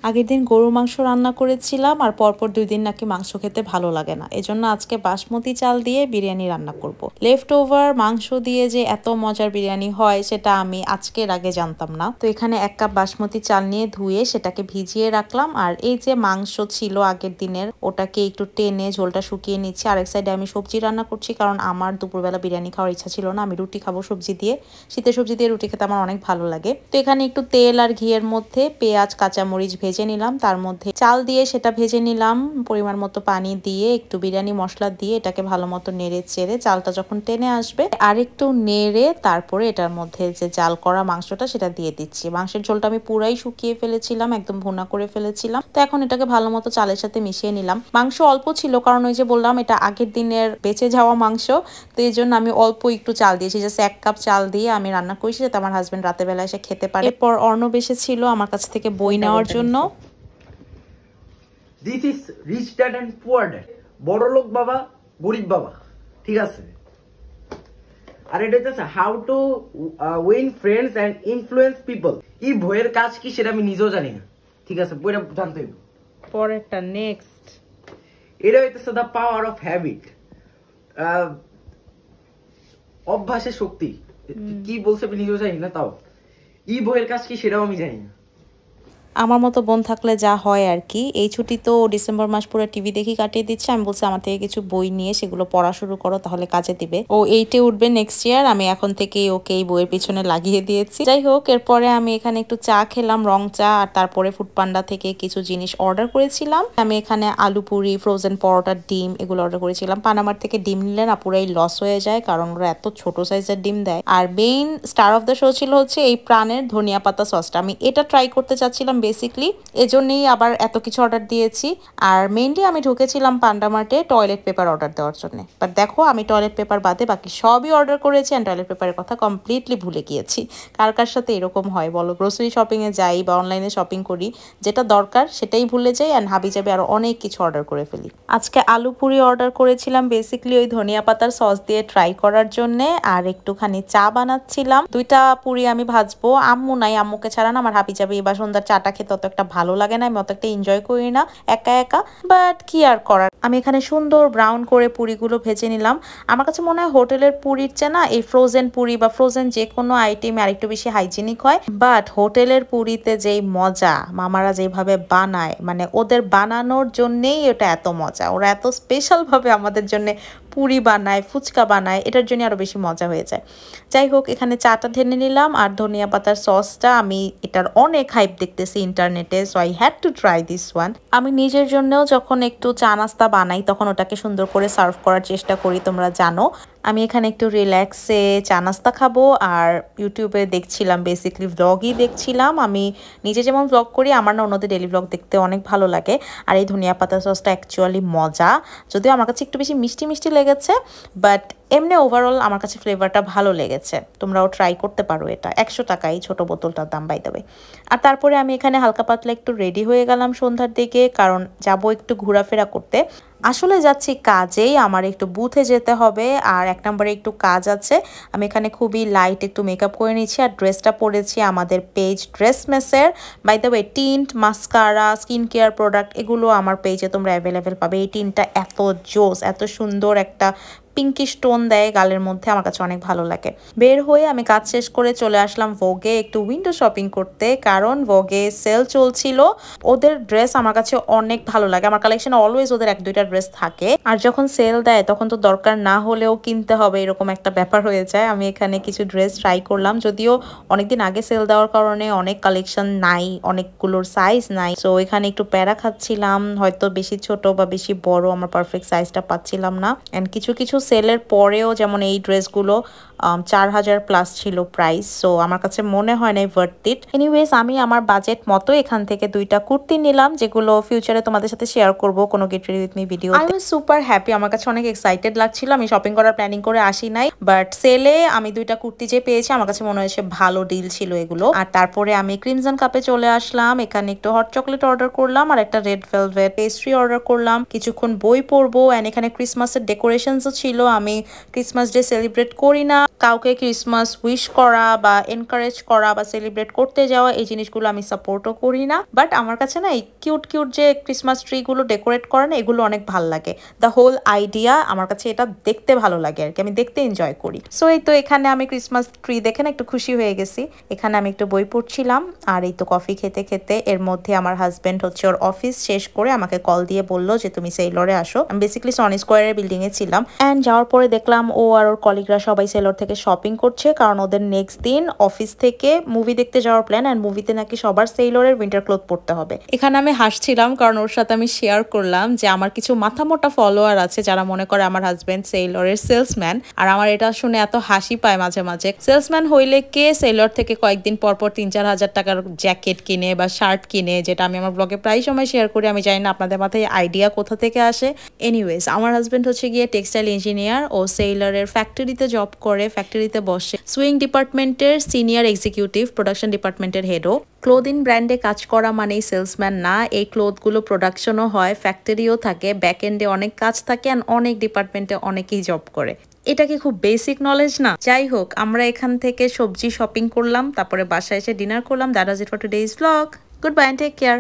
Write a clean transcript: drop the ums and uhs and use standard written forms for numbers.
আগের দিন গরুর মাংস রান্না করেছিলাম আর পরপর 2 দিন নাকি মাংস খেতে ভালো লাগে না, এজন্য আজকে বাসমতি চাল দিয়ে বিরিয়ানি রান্না করব। লেফট ওভার মাংস দিয়ে যে এত মজার বিরিয়ানি হয় সেটা আমি আজকের আগে জানতাম না। তো এখানে 1 কাপ বাসমতি চাল নিয়ে ধুয়ে সেটাকে ভিজিয়ে রাখলাম, আর এই যে মাংস ছিল আগের দিনের ওটাকে একটু টেনে ঝোলটা শুকিয়ে নিচ্ছি। আরেক সাইডে আমি সবজি রান্না করছি, কারণ আমার দুপুরবেলা বিরিয়ানি খাওয়ার ইচ্ছা ছিল না, আমি রুটি খাবো সবজি দিয়ে। শীতের সবজি দিয়ে রুটি খেতে আমার অনেক ভালো লাগে। তো এখানে একটু তেল আর ঘিয়ের মধ্যে পেঁয়াজ কাঁচামরিচ ভেজে নিলাম, তার মধ্যে চাল দিয়ে সেটা ভেজে নিলাম, পরিমাণ মতো পানি দিয়ে একটু বিরিয়ানি মশলা দিয়ে এটাকে ভালো মতো নেড়ে চেড়ে চালটা যখন টেনে আসবে আর একটু নেড়ে তারপরে এটার মধ্যে যে জাল করা মাংসটা সেটা দিয়ে দিচ্ছি। মাংসের ঝোলটা আমি পুরাই শুকিয়ে ফেলেছিলাম, একদম ভুনা করে ফেলেছিলাম। তো এখন এটাকে ভালো মতো চালের সাথে মিশিয়ে নিলাম। মাংস অল্প ছিল, কারণ ওই যে বললাম এটা আগের দিনের বেঁচে যাওয়া মাংস, তো এই জন্য আমি অল্প একটু চাল দিয়েছি, জাস্ট 1 কাপ চাল দিয়ে আমি রান্না করেছি যাতে আমার হাজবেন্ড রাতের বেলা এসে খেতে পারে। এরপর অর্ণব এসেছিল আমার কাছ থেকে বই নেওয়ার জন্য। This is rich dad and poor dad, বড় লোক বাবা গরিব বাবা, ঠিক আছে? আর এটা হচ্ছে how to win friends and influence people. এই বইয়ের কাজ কি সেটা আমি নিজেও জানি না, ঠিক আছে? বইটা জানতে হবে। পরেরটা নেক্সট, এটা হইতেছে দ্য পাওয়ার অফ হ্যাবিট, অভ্যাসের শক্তি। কি বলছে আমি নিজেও জানি না, তাও এই বইয়ের কাজ কি সেটাও আমি জানি না। আমার মতো বোন থাকলে যা হয় আর কি। এই ছুটি তো ডিসেম্বর মাস পুরো টিভি দেখি কাটিয়ে দিচ্ছে। আমি বলছি আমার থেকে কিছু বই নিয়ে সেগুলো পড়া শুরু করো, তাহলে কাজে দিবে। ও 8-এ উঠবে নেক্সট ইয়ার, আমি এখন থেকেই ওকে এই বইয়ের পিছনে লাগিয়ে দিয়েছি। যাই হোক, এরপরে আমি এখানে একটু চা খেলাম, রং চা, আর তারপরে ফুডপান্ডা থেকে কিছু জিনিস অর্ডার করেছিলাম। আমি এখানে আলু পুরি, ফ্রোজেন পরোটা, ডিম এগুলো অর্ডার করেছিলাম। পানামার থেকে ডিম নিলে না পুরাই লস হয়ে যায়, কারণ ওরা এত ছোট সাইজের ডিম দেয়। আর main star of the show ছিল হচ্ছে এই প্রাণের ধনিয়া পাতা সসটা। আমি এটা ট্রাই করতে চাচ্ছিলাম বেসিকলি, এজন্যই আবার এত কিছু অর্ডার দিয়েছি। আর মেইনলি আমি ঢুকেছিলাম পান্ডা মার্টে টয়লেট পেপার অর্ডার দেওয়ার জন্য, বাট দেখো আমি টয়লেট পেপার বাদে বাকি সবই অর্ডার করেছি, আর টয়লেট পেপারের কথা কমপ্লিটলি ভুলে গিয়েছি। কার কার সাথে এরকম হয় বলো? গ্রোসারি শপিংয়ে যাই বা অনলাইনে শপিং করি, যেটা দরকার সেটাই ভুলে যাই, অ্যান্ড হাবি যাবে আরও অনেক কিছু অর্ডার করে ফেলি। আজকে আলু পুরি অর্ডার করেছিলাম বেসিকলি ওই ধনিয়া পাতার সস দিয়ে ট্রাই করার জন্যে, আর একটুখানি চা বানাচ্ছিলাম। 2টা পুরি আমি ভাজবো, আম্মু নাই, আম্মুকে ছাড়া না আমার হাবি যাবে এবার সন্ধ্যার চাটা খেতে অত একটা ভালো লাগে না, আমি অত একটা এনজয় করি না একা একা, বাট কি আর করার। আমি এখানে সুন্দর ব্রাউন করে পুরিগুলো ভেজে নিলাম। আমার কাছে মনে হয় হোটেলের পুরির চেয়ে না এই ফ্রোজেন পুরি বা ফ্রোজেন যে কোনো আইটেম আরেকটু বেশি হাইজেনিক হয়, বাট হোটেলের পুরিতে যেই মজা মামারা যেভাবে বানায়, মানে ওদের বানানোর জন্যেই এটা এত মজা, ওরা এত স্পেশাল ভাবে আমাদের জন্য পুরি বানায়, ফুচকা বানায়, এটার জন্য আরো বেশি মজা হয়ে যায়। যাই হোক, এখানে চাটা ঢেলে নিলাম, আর ধনিয়া পাতার সসটা আমি এটার অনেক হাইপ দেখতেছি ইন্টারনেটে, so I had to try this one. আমি নিজের জন্যও যখন একটু চা নাস্তা বানাই তখন ওটাকে সুন্দর করে সার্ভ করার চেষ্টা করি, তোমরা জানো। আমি এখানে একটু রিল্যাক্সে চা নাস্তা খাবো, আর ইউটিউবে দেখছিলাম, বেসিকলি ভ্লগই দেখছিলাম। আমি নিজে যেমন ভ্লগ করি, আমার না অন্যদের ডেলি ভ্লগ দেখতে অনেক ভালো লাগে। আর এই ধনিয়া পাতা সসটা অ্যাকচুয়ালি মজা, যদিও আমার কাছে একটু বেশি মিষ্টি মিষ্টি লেগেছে, বাট এমনি ওভারঅল আমার কাছে ফ্লেভারটা ভালো লেগেছে। তোমরাও ট্রাই করতে পারো, এটা 100 টাকাই ছোট বোতলটার দাম, বাই দ্য ওয়ে। আর তারপরে আমি এখানে হালকা পাতলা একটু রেডি হয়ে গেলাম সন্ধ্যার দিকে, কারণ যাবো একটু ঘোরাফেরা করতে। আসলে যাচ্ছি কাজেই, আমার একটু বুথে যেতে হবে, আর 1 নম্বরে একটু কাজ আছে। আমি এখানে খুবই লাইট একটু মেকআপ করে নিচ্ছি, আর ড্রেসটা পরেছি আমাদের পেজ ড্রেস মেসের। By the way, tint, mascara, skin care product এগুলো আমার পেজে তোমরা অ্যাভেলেবেল পাবে। এই টিনটা এত জোস, এত সুন্দর একটা পিঙ্কি স্টোন দেয় গালের মধ্যে, আমার কাছে অনেক ভালো লাগে। বের হয়ে আমি কাজ শেষ করে চলে আসলাম ভোগে একটু উইন্ডো শপিং করতে, কারণ ভোগে সেল চলছিল। ওদের ড্রেস আমার কাছে অনেক ভালো লাগে, আমার কালেকশনে অলওয়েজ ওদের 1-2টা ড্রেস থাকে, আর যখন সেল দেয় তখন তো দরকার না হলেও কিনতে হবে, এরকম একটা ব্যাপার হয়ে যায়। আমি এখানে কিছু ড্রেস ট্রাই করলাম, যদিও অনেকদিন আগে সেল দেওয়ার কারণে অনেক কালেকশন নাই, অনেকগুলোর সাইজ নাই, তো এখানে একটু প্যারা খাচ্ছিলাম, হয়তো বেশি ছোট বা বেশি বড় আমার পারফেক্ট সাইজটা পাচ্ছিলাম না। এন্ড কিছু কিছু সেলের পরেও, যেমন এই ড্রেসগুলো 4000 প্লাস ছিল প্রাইস, সো আমার কাছে মনে হয় না ভার্থ ইট। এনিওয়েজ, আমি আমার বাজেট মতো এখান থেকে 2টা কুর্তি নিলাম, যেগুলো ফিউচারে তোমাদের সাথে শেয়ার করব কোনো get ready with me video. I was super happy, আমার কাছে অনেক এক্সাইটেড লাগছিল। আমি শপিং করার প্ল্যানিং করে আসি নাই, বাট সেলে আমি 2টা কুর্তি যে পেয়েছি আমার কাছে মনে হয়েছে ভালো ডিল ছিল এগুলো। আর তারপরে আমি ক্রিমজন কাপে চলে আসলাম, এখানে একটু হট চকলেট অর্ডার করলাম, আর একটা রেড ভেলভেট পেস্ট্রি অর্ডার করলাম। কিছুক্ষণ বই পড়বো, এন্ড এখানে ক্রিসমাসের ডেকোরেশনসও ছিল, ছিল আমি ক্রিসমাস ডে সেলিব্রেট করি না, কাউকে ক্রিসমাস উইশ করা বা এনকারেজ করা বা সেলিব্রেট করতে যাওয়া এই জিনিসগুলো আমি সাপোর্টও করি না। বাট আমার কাছে না এই কিউট কিউট যে ক্রিসমাস ট্রিগুলো ডেকোরেট করে না, এগুলো অনেক ভালো লাগে। দ্য হোল আইডিয়া আমার কাছে এটা দেখতে ভালো লাগে আর কি, আমি দেখতে এনজয় করি। সো এই তো এখানে আমি ক্রিসমাস ট্রি দেখে না একটু খুশি হয়ে গেছি। এখানে আমি একটু বই পড়ছিলাম আর এই তো কফি খেতে খেতে এর মধ্যে আমার হাজবেন্ড হচ্ছে ওর অফিস শেষ করে আমাকে কল দিয়ে বললো যে তুমি সেলরে আসো। আমি বেসিক্যালি সনি স্কোয়ারের বিল্ডিং এ ছিলাম অ্যান্ড যাওয়ার পরে দেখলাম ও আর ওর কলিগরা সবাই সেলর থেকে শপিং করছে, কারণ ওদের নেক্সট দিন অফিস থেকে মুভি দেখতে যাওয়ার প্ল্যান অ্যান্ড মুভিতে নাকি সবার সেলরের উইন্টার ক্লথ পড়তে হবে। এখানে আমি হাসছিলাম কারণ ওর সাথে আমি শেয়ার করলাম যে আমার কিছু মাথা মোটা ফলোয়ার আছে যারা মনে করে আমার হাজবেন্ড সেলরের সেলসম্যান, আর আমার এটা শুনে এত হাসি পায় মাঝে মাঝে। সেলসম্যান হইলে কে সেলর থেকে কয়েকদিন পর পর 3-4 হাজার টাকার জ্যাকেট কিনে বা শার্ট কিনে, যেটা আমি আমার ব্লগে প্রায় সময় শেয়ার করি। আমি জানি না আপনাদের মাথায় আইডিয়া কোথা থেকে আসে। এনিওয়েজ আমার হাজবেন্ড হচ্ছে গিয়ে টেক্সটাইল ইঞ্জিনিয়ার, ও সেলরের ফ্যাক্টরিতে জব করে, ফ্যাক্টরিতে বসে সুইং ডিপার্টমেন্টের সিনিয়র এক্সিকিউটিভ, প্রোডাকশন ডিপার্টমেন্টের হেডও। ক্লোদিং ব্র্যান্ডে কাজ করা মানেই সেলসম্যান না, এই ক্লোথগুলো প্রোডাকশনও হয়, ফ্যাক্টরিও থাকে, ব্যাক এন্ডে অনেক কাজ থাকে অ্যান্ড অনেক ডিপার্টমেন্টে অনেকেই জব করে। এটা কি খুব বেসিক নলেজ না? যাই হোক, আমরা এখান থেকে সবজি শপিং করলাম, তারপরে বাসায় এসে ডিনার করলাম। That was it for today's blog. Good bye and take care.